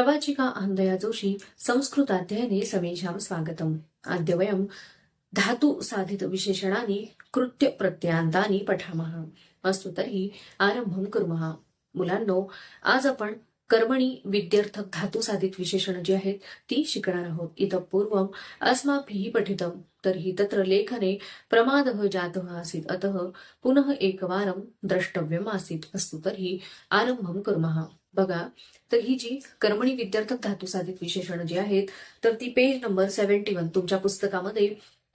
प्रवाचिका आनंदया जोशी संस्कृताध्ययने समेषां स्वागतम्। अद्य वयं धातु साधित विशेषणानि कृत्य प्रत्ययान्तानि पठामः। अस्तु तर्हि आरंभं कुर्मः। मुलांनो, आज आपण कर्मणी विद्यर्थक धातु साधित विशेषण जी आहेत ती शिकणार आहोत। इतः पूर्वम् अस्माभिः पठितं तर्हि तत्र लेखने प्रमादः जातः आसीत्, अतः पुनः एकवारं द्रष्टव्यम् आसीत्। अस्तु तर्हि आरंभं कुर्मः। बघा, तर ही जी कर्मणी विद्यार्थक धातु साधित विशेषण जी आहेत तर ती पेज नंबर 71 तुमच्या पुस्तकामध्ये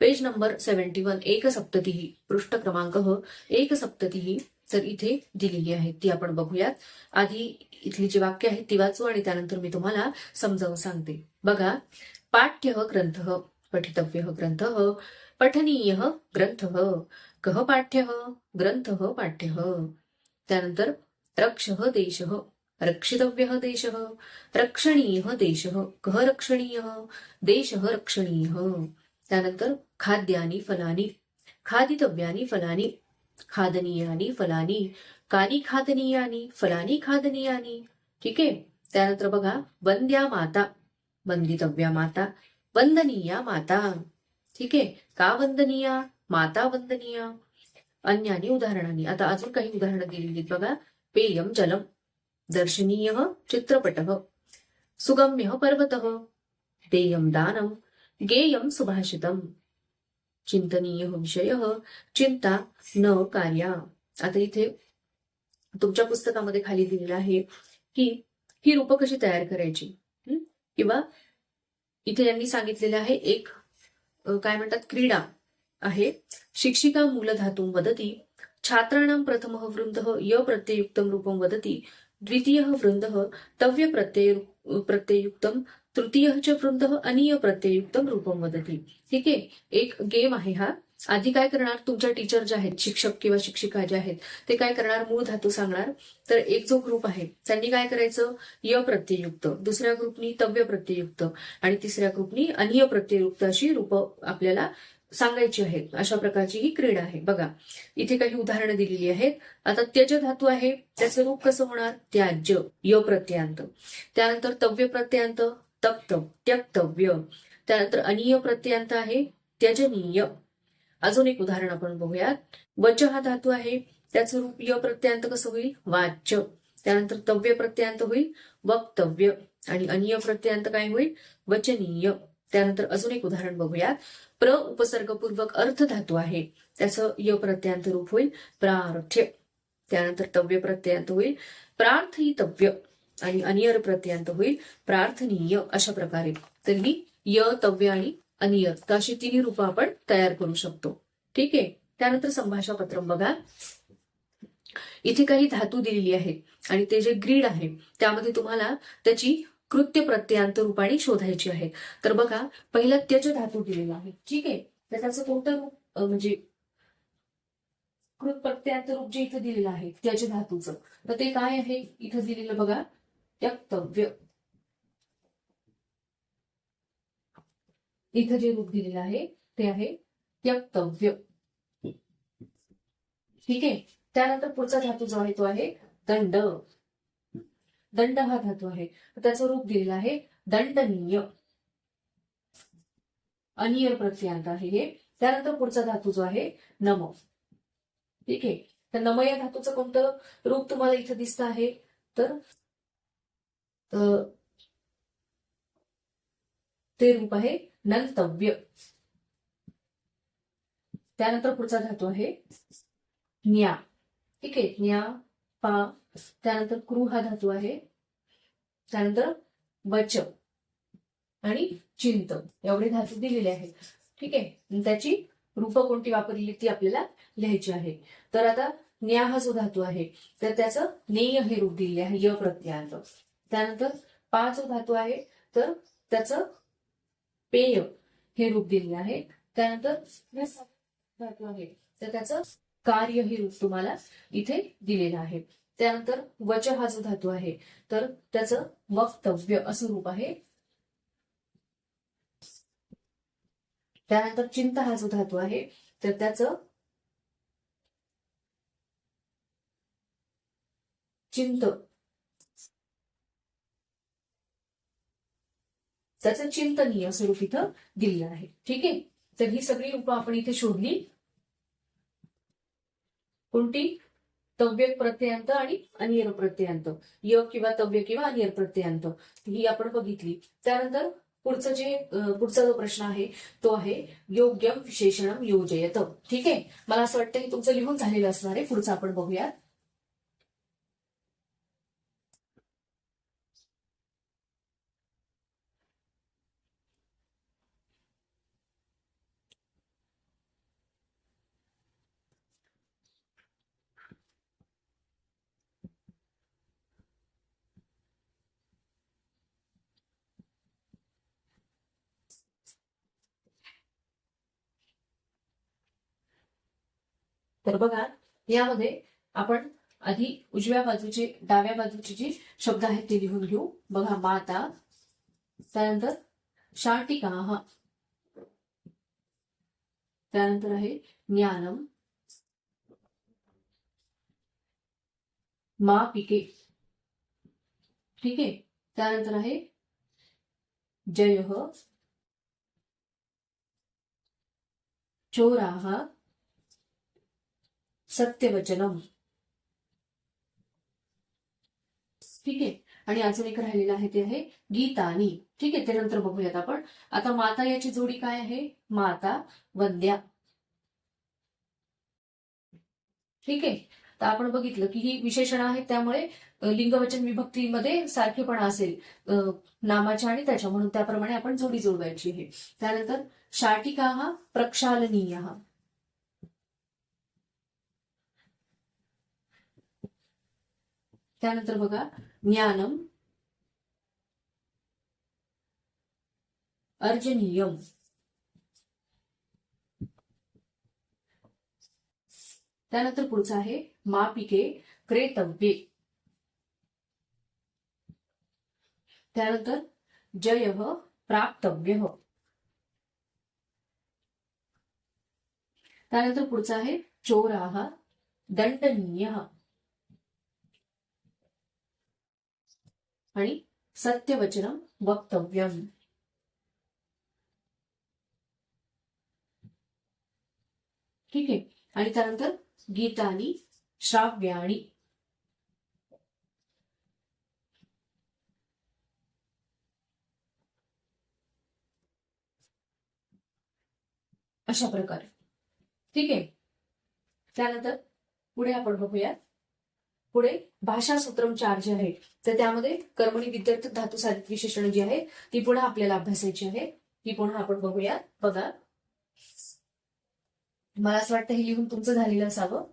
पेज नंबर 71 एक सप्ततिः पृष्ठ क्रमांक 1 तर इथे दिलेली आहे, ती आपण बघूयात। आधी इथली जी वाक्य आहेत ती वाचू आणि त्यानंतर मी तुम्हाला समजावून सांगते। बघा, पाठ्यः ग्रंथः, पठितव्यः ग्रंथः, पठनीयः ग्रंथः, कः पाठ्यः, ग्रंथः पाठ्यः। त्यानंतर रक्षः देशः, रक्षितव्यः देशः, रक्षणीयः देशः, कः रक्षणीयः, देशः रक्षणीयः। त्यानंतर खाद्यानि फलानि, खादितव्यानि फलानि, खादनीयानि फलानि, कानि खादनीयानि, फलानि खादनीयानि। ठीक आहे। त्यानंतर बघा, वंद्या माता, वंदितव्या माता, वंदनीया माता। ठीक आहे। का वंदनीया, माता वंदनीया। अन्यानी उदाहरणानि, आता अजून काही उदाहरणं दिलेली आहेत बघा। पेयम जलम, दर्शनीयः चित्रपटः, सुगम्यः पर्वतः, देयं दानं, गेयं सुभाषितम्, चिंतनीयः विषयः, चिंता न कार्या। आता इथे तुमच्या पुस्तकामध्ये खाली दिलेलं आहे की ही रूपं कशी तयार करायची, किंवा इथे यांनी सांगितलेलं आहे एक काय म्हणतात क्रीडा आहे। शिक्षिका मूलधातुं वदति, छात्राणां प्रथमः वृन्दः य प्रत्ययुक्तं रूपं वदति, द्वितीयः वृन्दः तव्य प्रत्ययुक्तं, तृतीयः च वृन्दः अनीय प्रत्ययुक्तं रूपं वदति। ठीक आहे। एक गेम आहे हा। आधी काय करणार, तुमच्या टीचर जे आहेत, शिक्षक किंवा शिक्षिका जे आहेत ते काय करणार, मूळ धातू सांगणार। तर एक जो ग्रुप आहे त्यांनी काय करायचं, य प्रत्ययुक्त, दुसऱ्या ग्रुपनी तव्य प्रत्ययुक्त आणि तिसऱ्या ग्रुपनी अनीय प्रत्ययुक्त अशी रूपं आपल्याला सांगायची आहेत। अशा प्रकारची ही क्रीडा आहे। बघा, इथे काही उदाहरणं दिलेली आहेत। आता त्यज धातू आहे, त्याचं रूप कसं होणार, त्याज्य, य प्रत्ययांत। त्यानंतर तव्य प्रत्ययांत, तप्त, त्यक्तव्य। त्यानंतर अनीय प्रत्ययांत आहे, त्यजनीय। अजून एक उदाहरण आपण बघूयात। वच हा धातू आहे, त्याचं रूप य प्रत्ययांत कसं होईल, वाच्य। त्यानंतर तव्य प्रत्ययांत होईल वक्तव्य आणि अनीय प्रत्ययांत काय होईल, वचनीय। त्यानंतर अजून एक उदाहरण बघूयात। प्र उपसर्गपूर्वक अर्थ धातू आहे, त्याचं य प्रत्ययांत रूप होईल प्रार्थ्य। त्यानंतर तव्य प्रत्ययांत होईल प्रार्थितव्य आणि अनियर प्रत्ययांत होईल प्रार्थनीय। अशा प्रकारे तर ही य, तव्य आणि अनियर अशी तिन्ही रूपं आपण तयार करू शकतो। ठीक आहे। त्यानंतर संभाषापत्रम बघा, इथे काही धातू दिलेली आहेत आणि ते जे ग्रीड आहे त्यामध्ये तुम्हाला त्याची कृत्य प्रत्ययांत रूपाने शोधायची आहे। तर बघा, पहिला त्यज धातू दिलेला आहे। ठीक आहे। तर त्याचं कोणतं रूप म्हणजे कृत प्रत्ययांत रूप जे इथं दिलेलं आहे त्यज धातूचं, तर ते काय आहे इथं दिलेलं बघा, त्यक्तव्य। इथं जे रूप दिलेलं आहे ते आहे त्यक्तव्य। ठीक आहे। त्यानंतर पुढचा धातू जो आहे तो आहे दंड। दंड हा धातू आहे, त्याचं रूप दिलेलं आहे दंडनीय, अनियर प्रत्ययांत आहे हे। त्यानंतर पुढचा धातू जो आहे नम। ठीक आहे। तर नम या धातूचं कोणतं रूप तुम्हाला इथं दिसतं आहे, तर ते रूप आहे नंतव्य। त्यानंतर पुढचा धातू आहे न्या। ठीक आहे, न्या, पा। त्यानंतर क्रू हा धातू आहे। त्यानंतर वच आणि चिंत एवढे धातू दिलेले आहेत। ठीक आहे। त्याची रूपं कोणती वापरलेली ती आपल्याला लिहायची आहे। तर आता न्या हा जो धातू आहे तर त्याचं नेय हे रूप दिलेले आहे य प्रत्ययांत। त्यानंतर पा जो धातू आहे तर त्याचं पेय हे रूप दिलेलं आहे। त्यानंतर धातू आहे तर त्याचं कार्य हे रूप तुम्हाला इथे दिलेलं आहे। त्यानंतर वच हा जो धातू आहे तर त्याचं वक्तव्य असं रूप आहे। त्यानंतर चिंता हा जो धातू आहे तर त्याचं चिंत त्याचं चिंतनीय स्वरूप इथं दिलेलं आहे. ठीक आहे, तर ही सगळी रूपं आपण इथे शोधली. कोणती? तव्य प्रत्ययांत आणि अनियर प्रत्ययांत, य किंवा तव्य किंवा अनियर प्रत्ययांत, ही आपण बघितली. त्यानंतर पुढचा जो प्रश्न आहे तो आहे योग्यम विशेषणम योजयत. ठीक आहे, मला असं वाटतं की तुमचं लिहून झालेलं असणार आहे. पुढचं आपण बघूयात. तर बघा, यामध्ये आपण आधी उजव्या बाजूचे डाव्या बाजूचे जे शब्द आहेत ते लिहून घेऊ. बघा, माता, त्यानंतर शाटिका, त्यानंतर आहे ज्ञानम, मापिके. ठीक आहे, त्यानंतर आहे जय, चोराः, सत्यवचनम. ठीक आहे, आणि अजून एक राहिलेलं आहे ते आहे गीतानी. ठीक आहे, ते नंतर बघूयात आपण. आता माता याची जोडी काय आहे? माता वंद्या. ठीक आहे, तर आपण बघितलं की ही विशेषणं आहेत, त्यामुळे लिंगवचन विभक्तीमध्ये सारखेपणा असेल नामाच्या आणि त्याच्या, म्हणून त्याप्रमाणे आपण जोडी जुळवायची आहे. त्यानंतर शाटिका प्रक्षालनीय. त्यानंतर बघा, ज्ञानम अर्जनीयम. त्यानंतर पुढचं आहे मापिके क्रेतव्ये. त्यानंतर जय प्राप्तव्य. त्यानंतर पुढचं आहे चोराः दंडनीय आणि सत्यवचनम वक्तव्यम. ठीक आहे, आणि त्यानंतर गीतानी श्राव्याणी. अशा प्रकारे. ठीक आहे, त्यानंतर पुढे आपण बघूयात. पुढे भाषा सूत्रम 4 जे आहे, तर त्यामध्ये कर्मणी विद्यार्थ धातू साधित विशेषण जी आहे ती पुन्हा आपल्याला अभ्यासायची आहे. ती पुन्हा आपण बघूयात. बघा, मला असं वाटतं हे लिहून तुमचं झालेलं असावं.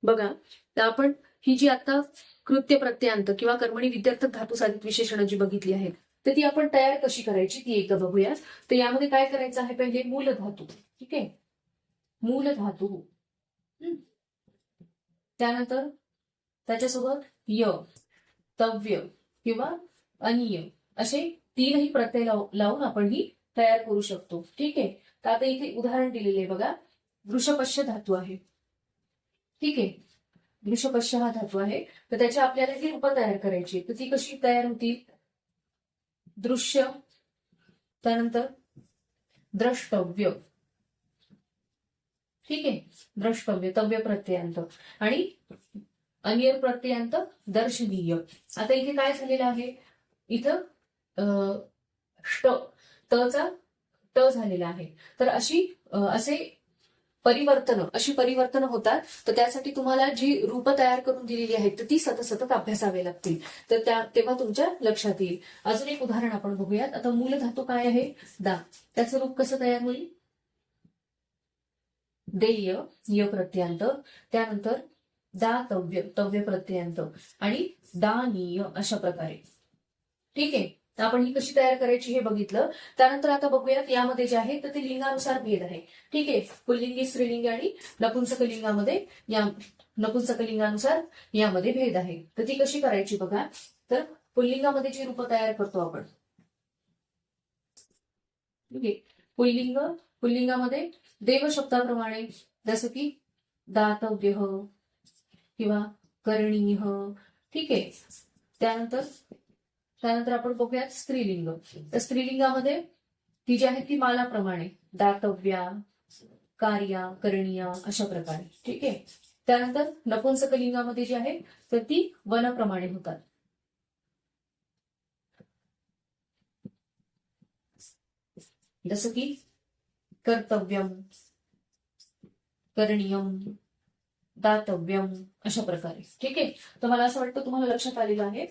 बघा, तर आपण ही जी आता कृत्य प्रत्ययांत किंवा कर्मणी विद्यार्थ धातू साधित विशेषणं जी बघितली आहेत, तर ती आपण तयार कशी करायची ती एकदा बघूया. तर यामध्ये काय करायचं आहे? पहिले मूल धातू. ठीक आहे, मूल धातू. त्यानंतर त्याच्यासोबत य, तव्य किंवा अनिय असे तीनही प्रत्यय लावून आपण ही तयार करू शकतो. ठीक आहे, तर आता इथे उदाहरण दिलेले बघा. वृषपश्य धातू आहे. ठीक आहे, वृषपश्य हा धातू आहे, तर त्याच्या आपल्याला ही रूपं तयार करायची. तर ती कशी तयार होतील? दृश्य, त्यानंतर द्रष्टव्य. ठीक आहे, द्रष्टव्य तव्य प्रत्ययांत आणि अनियर प्रत्ययांत दर्शनीय. आता इथे काय झालेलं आहे? इथं तचा ट झालेला आहे. तर अशी परिवर्तन होतात. तर त्यासाठी तुम्हाला जी रूपं तयार करून दिलेली आहेत तर ती सतत अभ्यासावे लागतील. तर तेव्हा तुमच्या लक्षात येईल. अजून एक उदाहरण आपण बघूयात. आता मूल धातू काय आहे? दा. त्याचं रूप कसं तयार होईल? देय, य प्रत्ययांत. त्यानंतर दातव्य, तव्य प्रत्ययांत आणि दानीय अशा प्रकारे. ठीक आहे, तर आपण ही कशी तयार करायची हे बघितलं. त्यानंतर आता बघूयात यामध्ये जे आहे तर ते लिंगानुसार भेद आहे. ठीक आहे, पुल्लिंगी, स्त्रीलिंगी आणि नपुंसकलिंगानुसार यामध्ये भेद आहे. तर ती कशी करायची बघा. तर पुल्लिंगामध्ये जी रूपं तयार करतो आपण. ठीक आहे, पुल्लिंग पुल्लिंगामध्ये देव शब्दाप्रमाणे जसं की दातव्य किंवा करणीय, ठीक आहे. त्यानंतर त्यानंतर आपण बघूयात स्त्रीलिंग. तर स्त्रीलिंगामध्ये ती जी आहे ती मालाप्रमाणे दातव्या, कार्या, करणीय अशा प्रकारे, ठीक आहे. त्यानंतर नपुंसकलिंगामध्ये जी आहे तर ती वनप्रमाणे होतात. जसं की कर्तव्यम, करणीयम, दातव्यम अशा प्रकारे, ठीक आहे. तर मला असं वाटतं तुम्हाला लक्षात आलेलं आहे,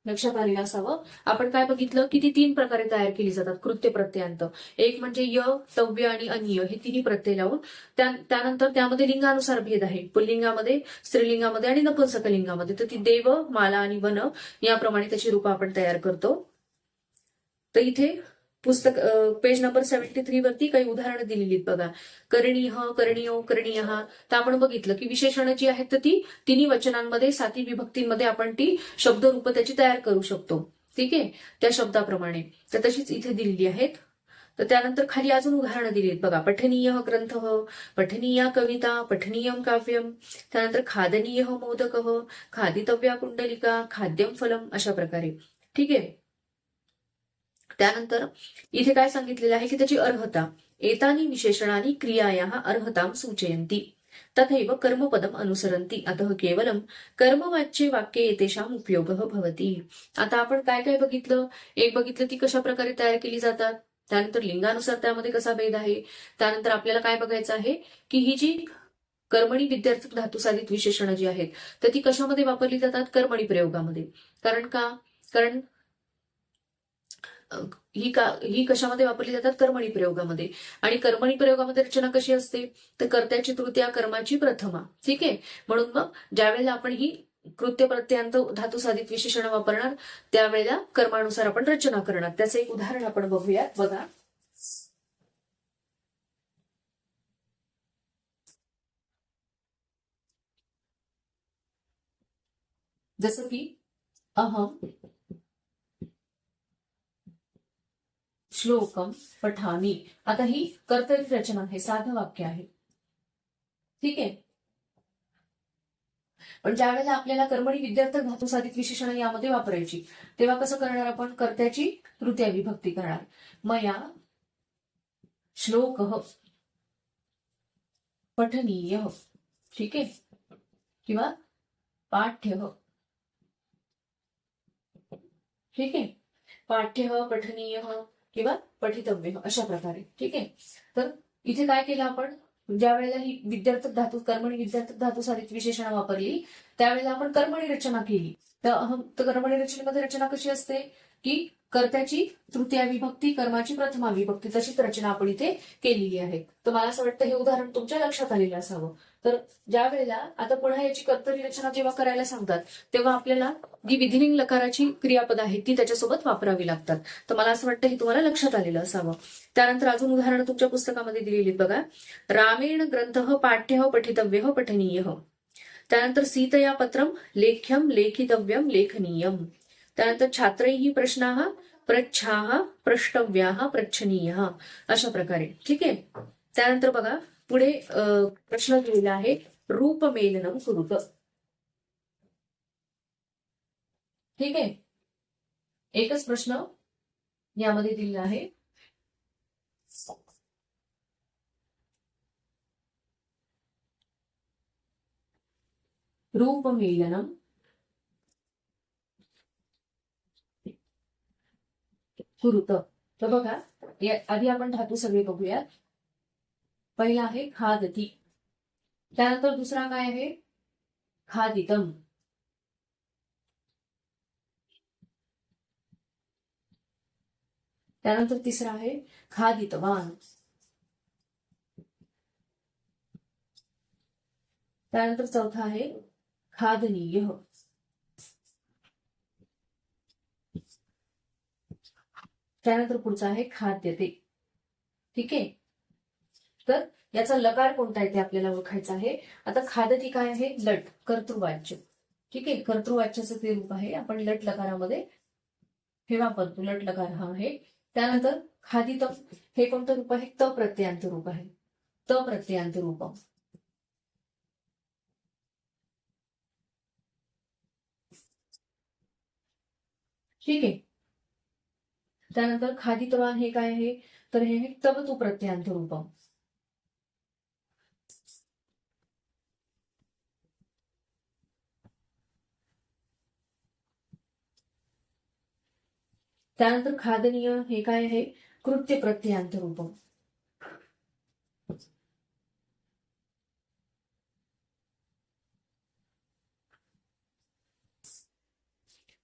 लक्षात आलेलं असावं. आपण काय बघितलं की ती 3 प्रकारे तयार केली जातात कृत्य प्रत्ययांत. एक म्हणजे य, तव्य आणि अनिय हे तिन्ही प्रत्यय लावून त्यानंतर त्यामध्ये लिंगानुसार भेद आहे. पुल्लिंगामध्ये, स्त्रीलिंगामध्ये आणि नपुंसकलिंगामध्ये. तर ती देव, माला आणि वन याप्रमाणे त्याची रूपं आपण तयार करतो. तर इथे पुस्तक पेज नंबर 73 वरती काही उदाहरणं दिलेली आहेत बघा. करणीय, करणीयो, करणीय. तर आपण बघितलं की विशेषणं जी आहेत तर ती तिन्ही वचनांमध्ये, 7 विभक्तींमध्ये आपण ती शब्दरूप त्याची तयार करू शकतो, ठीक आहे, त्या शब्दाप्रमाणे. तर तशीच इथे दिलेली आहेत. तर त्यानंतर खाली अजून उदाहरणं दिली आहेत बघा. पठनीय ग्रंथ, पठनीया कविता, पठनीयम काव्यम. त्यानंतर खादनीय मोदक, खादितव्या कुंडलिका, खाद्यम फलम अशा प्रकारे, ठीक आहे. त्यानंतर इथे काय सांगितलेलं आहे की त्याची अर्हता. एतानी विशेषणानी क्रियायाः अर्हतां सूचयन्ति तथैव कर्मपदम अनुसरन्ति अतः केवलम कर्मवाच्ये वाक्ये एतेषाम उपयोगः भवति. आता आपण काय काय बघितलं. एक बघितलं ती कशा प्रकारे तयार केली जातात. त्यानंतर लिंगानुसार त्यामध्ये कसा भेद आहे. त्यानंतर आपल्याला काय बघायचं आहे की ही जी कर्मणी विद्यार्थी धातुसाधित विशेषणं जी आहेत तर ती कशामध्ये वापरली जातात. कर्मणी प्रयोगामध्ये. कारण ही कशामध्ये वापरली जातात. कर्मणी प्रयोगामध्ये. आणि कर्मणी प्रयोगामध्ये रचना कशी असते तर कर्त्याची तृतीया, कर्माची प्रथमा, ठीक आहे. म्हणून मग ज्यावेळेला आपण ही कृत्य प्रत्ययांत धातुसाधित विशेषण वापरणार त्यावेळेला कर्मानुसार आपण रचना करणार. त्याचं एक उदाहरण आपण बघूयात बघा. जसं की अहम श्लोकम पठामी. आता ही कर्तरी रचना आहे, साधं वाक्य आहे, ठीक आहे. पण ज्यावेळेला आपल्याला कर्मणी विद्यार्थ धातुसाधित विशेषण यामध्ये वापरायची तेव्हा कसं करणार आपण. कर्त्याची तृतीया विभक्ती करणार. मया श्लोक पठनीय, ठीक आहे, किंवा पाठ्य, ठीक आहे. पाठ्य, पठनीय किंवा पठितव्य अशा प्रकारे, ठीक आहे. तर इथे काय केलं आपण. ज्या वेळेला ही विद्यार्थ धातू कर्मणी विद्यार्थ धातुसाधित विशेषण वापरली त्यावेळेला आपण कर्मणी रचना केली. तर कर्मणी रचनेमध्ये रचना कशी असते की कर्त्याची तृतीया विभक्ती, कर्माची प्रथमा विभक्ती, तशीच रचना आपण इथे केलेली आहे. तर मला असं वाटतं हे उदाहरण तुमच्या लक्षात आलेलं असावं. तर ज्या वेळेला आता पुन्हा याची कर्तरी रचना जेव्हा करायला सांगतात तेव्हा आपल्याला जी विधिलिंग लकाराची क्रियापद आहे ती त्याच्यासोबत वापरावी लागतात. तर मला असं वाटतं हे तुम्हाला लक्षात आलेलं असावं. त्यानंतर अजून उदाहरणं तुमच्या पुस्तकामध्ये दिलेली बघा. रामेण ग्रंथ पाठ्य पठितव्य पठनीय. त्यानंतर सीतया पत्रम लेख्यम लेखितव्यम लेखनीयम. त्यानंतर छात्रैः प्रश्नाः पृच्छाः प्रष्टव्याः पृच्छनीयः अशा प्रकारे, ठीक आहे. त्यानंतर बघा पुढे प्रश्न दिलेला आहे रूपमेलनम कुरुत, ठीक आहे. एकच प्रश्न यामध्ये दिलेला आहे. रूपमेलनम कुरुत. तर बघा आधी आपण धातू सगळे बघूयात. पहिला आहे खादती. त्यानंतर दुसरा काय आहे खादितम. त्यानंतर तिसरा आहे खादितवान. त्यानंतर चौथा आहे खादनीय. त्यानंतर पुढचा आहे खाद्यते, ठीक आहे. तर याचा लकार कोणता आहे ते आपल्याला ओळखायचं आहे. आता खादती काय आहे लट, कर्तृवाच्य, ठीक आहे. कर्तृवाच्याचं ते रूप आहे. आपण लट लकारामध्ये हे वापरतो, लट लकार हा आहे. त्यानंतर खादितम हे कोणतं रूप आहे? त प्रत्ययांत रूप आहे. त प्रत्ययांत रूप. ठीक आहे. त्यानंतर खादितवान हे काय आहे? तर हे आहे तवतु प्रत्ययांत रूप. त्यानंतर खादनीय हे काय आहे? कृत्य प्रत्ययांत रूप.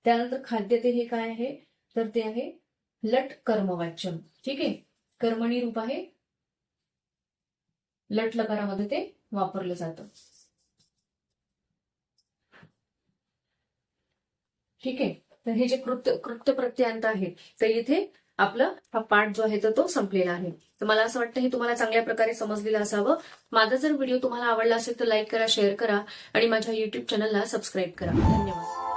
त्यानंतर खाद्यते हे काय आहे? तर ते आहे लट कर्मवाच्यम. ठीक आहे. कर्मणी रूप आहे. लट लकारामध्ये ते वापरलं जातं. ठीक आहे. तर हे जे कृत्य प्रत्ययांत आहे तर इथे आपलं हा पाठ जो आहे तर तो संपलेला आहे. तर मला असं वाटतं हे तुम्हाला चांगल्या प्रकारे समजलेलं असावं. माझा जर व्हिडिओ तुम्हाला आवडला असेल तर लाईक करा, शेअर करा आणि माझ्या युट्यूब चॅनलला सबस्क्राईब करा. धन्यवाद.